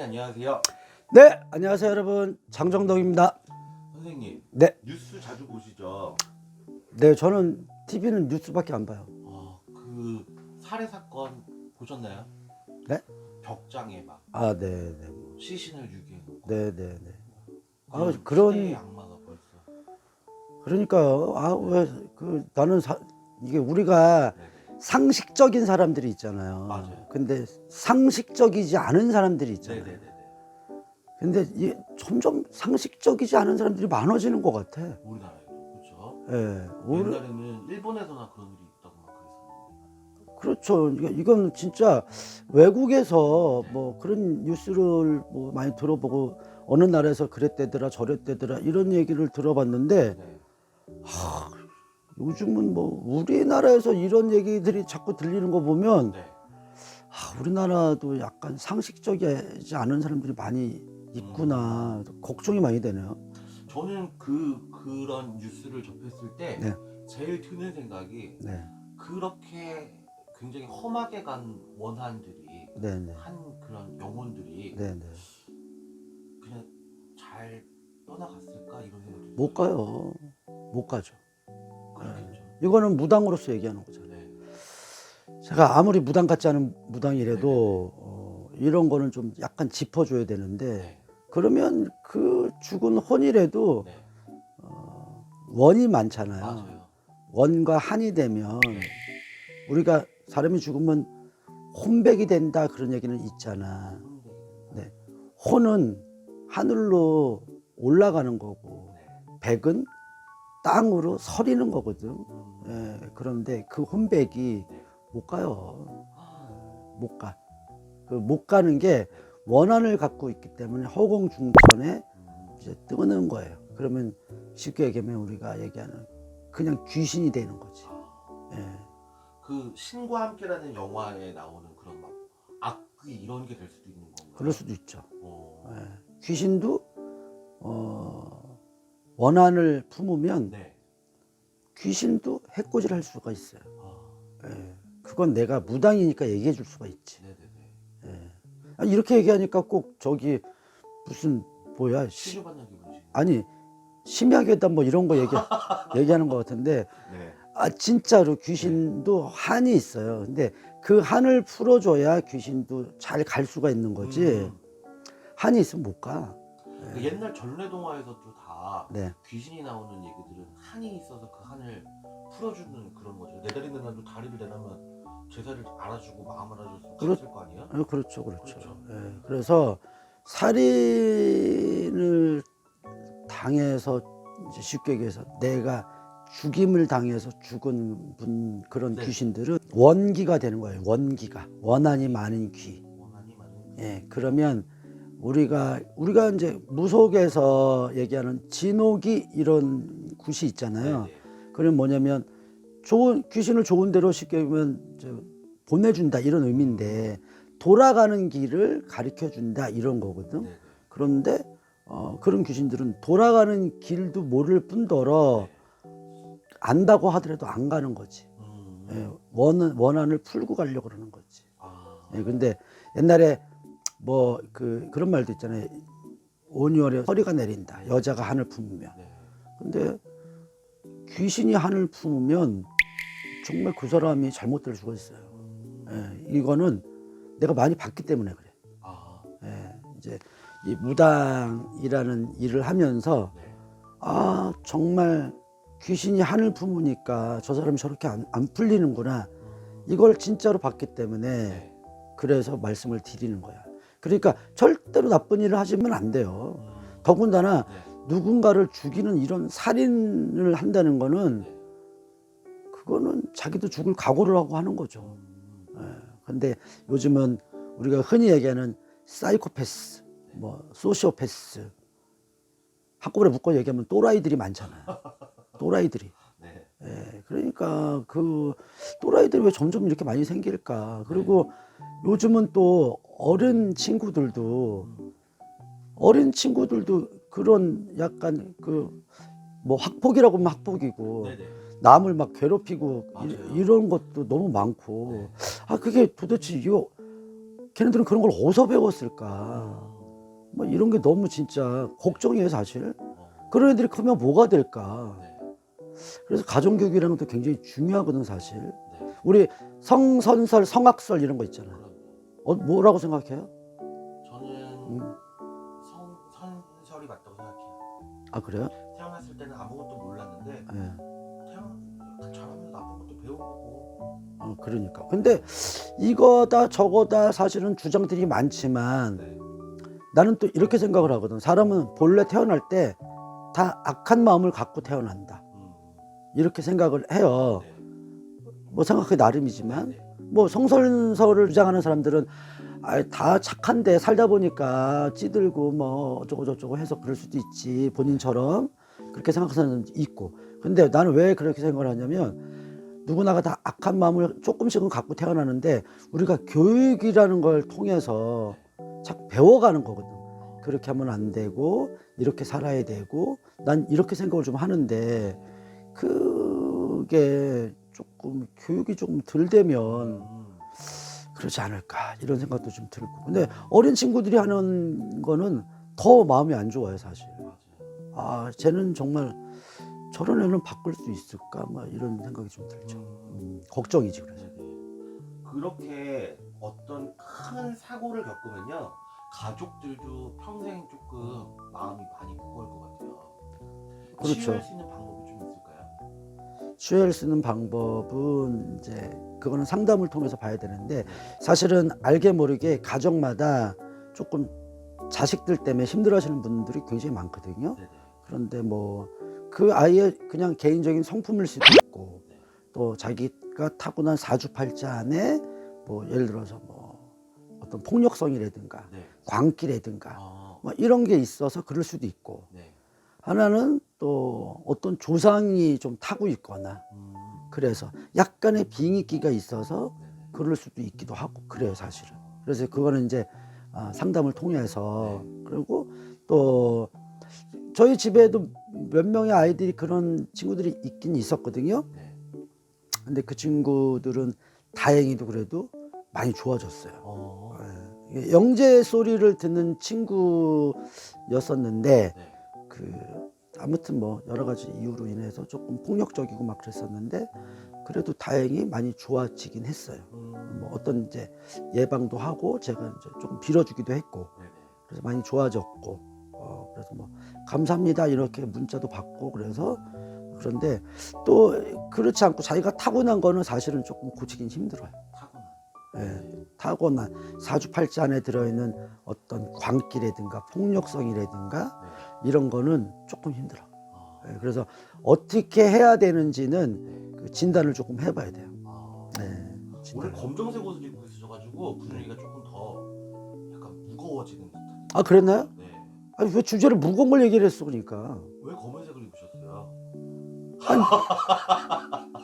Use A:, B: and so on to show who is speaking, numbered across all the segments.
A: 안녕하세요.
B: 네, 안녕하세요 여러분. 장정덕입니다.
A: 선생님,
B: 네,
A: 뉴스 자주 보시죠?
B: 네 저는 TV는 뉴스밖에 안 봐요.
A: 그 살해 사건 보셨나요?
B: 네?
A: 벽장에 막
B: 아, 네, 네,
A: 시신을 유기해놓고
B: 네, 네, 네.
A: 그런
B: 그런
A: 시대의 악마가 벌써.
B: 그러니까요. 나는 이게 우리가
A: 네네.
B: 상식적인 사람들이 있잖아요.
A: 맞아요.
B: 근데 상식적이지 않은 사람들이 있잖아요.
A: 네네네네.
B: 근데 점점 상식적이지 않은 사람들이 많아지는 것 같아.
A: 우리나라에도 그렇죠.
B: 예,
A: 옛날에는 일본에서나 그런 일이 있다고 막 그랬었는데.
B: 그렇죠. 이건 진짜 외국에서 뭐 그런 뉴스를 뭐 많이 들어보고 어느 나라에서 그랬대더라 저랬대더라 이런 얘기를 들어봤는데
A: 네.
B: 요즘은 뭐 우리나라에서 이런 얘기들이 자꾸 들리는 거 보면
A: 네.
B: 우리나라도 약간 상식적이지 않은 사람들이 많이 있구나 걱정이 많이 되네요.
A: 저는 그런 뉴스를 접했을 때
B: 네.
A: 제일 드는 생각이
B: 네,
A: 그렇게 굉장히 험하게 간 원한들이
B: 네, 네,
A: 한 그런 영혼들이
B: 네, 네.
A: 그냥 잘 떠나갔을까 이런 생각이 들어요.
B: 못 가요. 못 가죠.
A: 그렇겠죠.
B: 이거는 무당으로서 얘기하는 거잖아요.
A: 네.
B: 제가 아무리 무당 같지 않은 무당이라도 이런 거는 좀 약간 짚어줘야 되는데
A: 네.
B: 그러면 그 죽은 혼이라도
A: 네.
B: 원이 많잖아요.
A: 맞아요.
B: 원과 한이 되면 우리가 사람이 죽으면 혼백이 된다 그런 얘기는 있잖아. 네. 혼은 하늘로 올라가는 거고
A: 네.
B: 백은 땅으로 서리는 거거든. 예, 그런데 그 혼백이
A: 네.
B: 못 가요. 못 가. 못 가는 게 원한을 갖고 있기 때문에 허공중천에 이제 뜨는 거예요. 그러면 쉽게 얘기하면 우리가 얘기하는 그냥 귀신이 되는 거지. 예.
A: 그 신과 함께라는 영화에 나오는 그런 막 악귀 이런 게 될 수도 있는 건가요?
B: 그럴 수도 있죠.
A: 어.
B: 예. 귀신도 원한을 품으면
A: 네.
B: 귀신도 해코지를 할 수가 있어요.
A: 아.
B: 예. 그건 내가 무당이니까 얘기해 줄 수가 있지.
A: 네네네.
B: 이렇게 얘기하니까 꼭 저기 무슨 뭐야
A: 치료받는 기분이시네요.
B: 아니 심야괴담 뭐 이런 거 얘기하는 것 같은데
A: 네.
B: 진짜로 귀신도 한이 있어요. 근데 그 한을 풀어줘야 귀신도 잘 갈 수가 있는 거지. 한이 있으면 못 가.
A: 그 옛날 전래 동화에서도 다
B: 네.
A: 귀신이 나오는 얘기들은 한이 있어서 그 한을 풀어주는 그런 거죠. 내 다리 내놔도 다리를 내놔면 제사를 알아주고 마음 알아줘서 갔을 거 아니에요?
B: 그렇죠.
A: 그렇죠.
B: 예, 그래서 살인을 당해서 이제 쉽게 얘기해서 내가 죽임을 당해서 죽은 분 그런
A: 네.
B: 귀신들은 원기가 되는 거예요. 원기가 원한이 많은 귀.
A: 원한이 많은.
B: 예, 그러면 우리가 이제 무속에서 얘기하는 진옥이 이런 굿이 있잖아요.
A: 네네.
B: 그럼 뭐냐면 귀신을 좋은 대로 쉽게 보면 보내준다 이런 의미인데 돌아가는 길을 가르쳐 준다 이런 거거든.
A: 네네.
B: 그런데 그런 귀신들은 돌아가는 길도 모를 뿐더러 안다고 하더라도 안 가는 거지. 예, 원한을 풀고 가려고 그러는 거지.
A: 아.
B: 예, 근데 옛날에 뭐 그런 말도 있잖아요. 온유월에 허리가 내린다. 여자가 한을 품으면.
A: 네.
B: 근데 귀신이 한을 품으면 정말 그 사람이 잘못될 수가 있어요. 예, 이거는 내가 많이 봤기 때문에 그래.
A: 아.
B: 예, 이제 이 무당이라는 일을 하면서
A: 네.
B: 정말 귀신이 한을 품으니까 저 사람이 저렇게 안 풀리는구나. 이걸 진짜로 봤기 때문에
A: 네.
B: 그래서 말씀을 드리는 거야. 그러니까 절대로 나쁜 일을 하시면 안 돼요. 더군다나
A: 네.
B: 누군가를 죽이는 이런 살인을 한다는 거는
A: 네.
B: 그거는 자기도 죽을 각오를 하고 하는 거죠. 근데 요즘은 우리가 흔히 얘기하는 사이코패스, 뭐 소시오패스, 한꺼번에 묶어 얘기하면 또라이들이 많잖아요. 또라이들이.
A: 네.
B: 그러니까 그 또라이들이 왜 점점 이렇게 많이 생길까? 그리고 요즘은 또 어린 친구들도 그런 약간 뭐 학폭이라고 하면 학폭이고
A: 네네.
B: 남을 막 괴롭히고
A: 맞아요.
B: 이런 것도 너무 많고 그게 도대체 이거 걔네들은 그런 걸 어디서 배웠을까? 뭐 이런 게 너무 진짜 걱정이에요, 사실. 그런 애들이 크면 뭐가 될까?
A: 네.
B: 그래서 가정교육이라는 것도 굉장히 중요하거든, 사실.
A: 네.
B: 우리 성선설, 성악설 이런 거 있잖아요.
A: 그럼
B: 뭐라고 생각해요?
A: 저는 선설이 맞다고 생각해요.
B: 아, 그래요?
A: 태어났을 때는 아무것도 몰랐는데
B: 네.
A: 자라면서 나쁜 것도 배워보고.
B: 그러니까. 근데 이거다 저거다 사실은 주장들이 많지만
A: 네.
B: 나는 또 이렇게 생각을 하거든. 사람은 본래 태어날 때 다 악한 마음을 갖고 태어난다. 이렇게 생각을 해요.
A: 네.
B: 뭐 생각하기 나름이지만
A: 네.
B: 뭐 성선설을 주장하는 사람들은 다 착한데 살다 보니까 찌들고 뭐 어쩌고 저쩌고 해서 그럴 수도 있지, 본인처럼 그렇게 생각하는 사람도 있고. 근데 나는 왜 그렇게 생각을 하냐면 누구나가 다 악한 마음을 조금씩은 갖고 태어나는데 우리가 교육이라는 걸 통해서 자꾸 배워가는 거거든. 그렇게 하면 안 되고 이렇게 살아야 되고, 난 이렇게 생각을 좀 하는데 그게 조금 교육이 조금 덜 되면 그러지 않을까 이런 생각도 좀 들고. 근데 어린 친구들이 하는 거는 더 마음이 안 좋아요, 사실. 아, 쟤는 정말 저런 애는 바꿀 수 있을까 막 이런 생각이 좀 들죠. 걱정이지. 그래서
A: 그렇게 어떤 큰 사고를 겪으면요, 가족들도 평생 조금 마음이 많이 무거울 것 같아요.
B: 그렇죠.
A: 치유할 수 있는 방법이 좀 있을까요?
B: 치유할 수 있는 방법은 이제 그거는 상담을 통해서 봐야 되는데, 사실은 알게 모르게 가정마다 조금 자식들 때문에 힘들어하시는 분들이 굉장히 많거든요.
A: 네네.
B: 그런데 뭐 그 아이의 그냥 개인적인 성품일 수도 있고, 또 자기가 타고난 사주팔자 안에 뭐 예를 들어서 뭐 어떤 폭력성이라든가
A: 네.
B: 광기라든가 뭐 이런 게 있어서 그럴 수도 있고,
A: 네.
B: 하나는 또 어떤 조상이 좀 타고 있거나 그래서 약간의 빙의기가 있어서 그럴 수도 있기도 하고 그래요, 사실은. 그래서 그거는 이제 상담을 통해서. 그리고 또 저희 집에도 몇 명의 아이들이 그런 친구들이 있긴 있었거든요.
A: 네.
B: 근데 그 친구들은 다행히도 그래도 많이 좋아졌어요. 예. 영재 소리를 듣는 친구였었는데
A: 네.
B: 아무튼 뭐 여러 가지 이유로 인해서 조금 폭력적이고 막 그랬었는데 그래도 다행히 많이 좋아지긴 했어요. 뭐 어떤 이제 예방도 하고 제가 이제 조금 빌어주기도 했고,
A: 네네.
B: 그래서 많이 좋아졌고, 그래서 뭐 감사합니다 이렇게 문자도 받고. 그래서 그런데 또 그렇지 않고 자기가 타고난 거는 사실은 조금 고치긴 힘들어요.
A: 타고난.
B: 예, 타고난 사주팔자 안에 들어있는 어떤 광기라든가 폭력성이라든가
A: 네.
B: 이런 거는 조금 힘들어. 예, 그래서 어떻게 해야 되는지는 그 진단을 조금 해봐야 돼요. 네,
A: 오늘 검정색 옷을 입고 있으셔가지고 분위기가 조금 더 약간 무거워지는 듯한.
B: 아, 그랬나요?
A: 네.
B: 아니, 왜 주제를 무거운 걸 얘기를 했어, 그러니까.
A: 왜 검은색을 입으셨어요?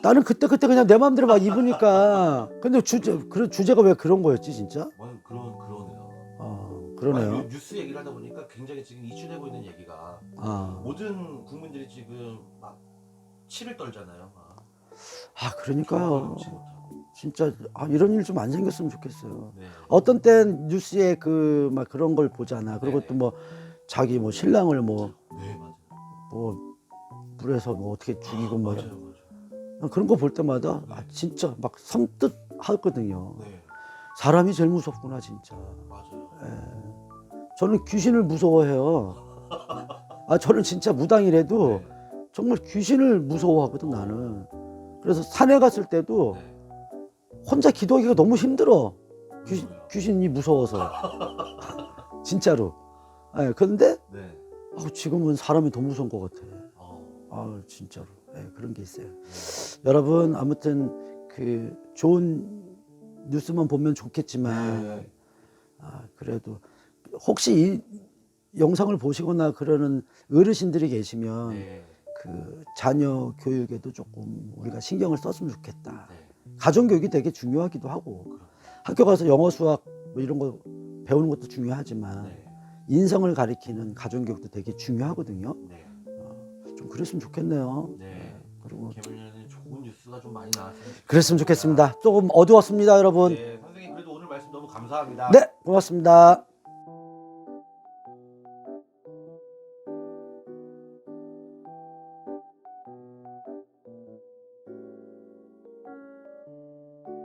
B: 나는 그때 그냥 내 마음대로 막 입으니까. 근데 주제가 왜 그런 거였지, 진짜?
A: 그러네요.
B: 그러네요.
A: 뉴스 얘기를 하다 보니까 굉장히 지금 이슈되고 있는 얘기가 모든 국민들이 지금 막 치를 떨잖아요.
B: 그러니까요.
A: 좋지 못하고.
B: 진짜 이런 일 좀 안 생겼으면 좋겠어요.
A: 네.
B: 어떤 땐 뉴스에 막 그런 걸 보잖아. 그리고
A: 네.
B: 또 뭐 자기 뭐 신랑을 뭐
A: 네, 맞아요.
B: 물에서 뭐 어떻게 죽이고 뭐
A: 맞아요.
B: 그런 거 볼 때마다
A: 네.
B: 진짜 막 섬뜩 하거든요.
A: 네,
B: 사람이 제일 무섭구나, 진짜.
A: 맞아요.
B: 저는 귀신을 무서워해요. 저는 진짜 무당이라도
A: 네.
B: 정말 귀신을 무서워하거든, 나는. 그래서 산에 갔을 때도
A: 네.
B: 혼자 기도하기가 너무 힘들어.
A: 왜요?
B: 귀신이 무서워서. 진짜로. 그런데
A: 네.
B: 지금은 사람이 더 무서운 것 같아. 진짜로. 그런 게 있어요. 여러분, 아무튼 좋은 뉴스만 보면 좋겠지만
A: 네.
B: 그래도 혹시 이 영상을 보시거나 그러는 어르신들이 계시면
A: 네.
B: 자녀 교육에도 조금 우리가 신경을 썼으면 좋겠다.
A: 네.
B: 가정교육이 되게 중요하기도 하고, 학교 가서 영어 수학 뭐 이런 거 배우는 것도 중요하지만
A: 네.
B: 인성을 가리키는 가정교육도 되게 중요하거든요.
A: 네.
B: 좀 그랬으면 좋겠네요.
A: 네.
B: 그리고
A: 개물년에 좋은 뉴스가 좀 많이 나왔으면 좋겠습니다.
B: 그랬으면 좋겠습니다. 조금 어두웠습니다, 여러분.
A: 네, 선생님 그래도 오늘 말씀 너무 감사합니다.
B: 네, 고맙습니다.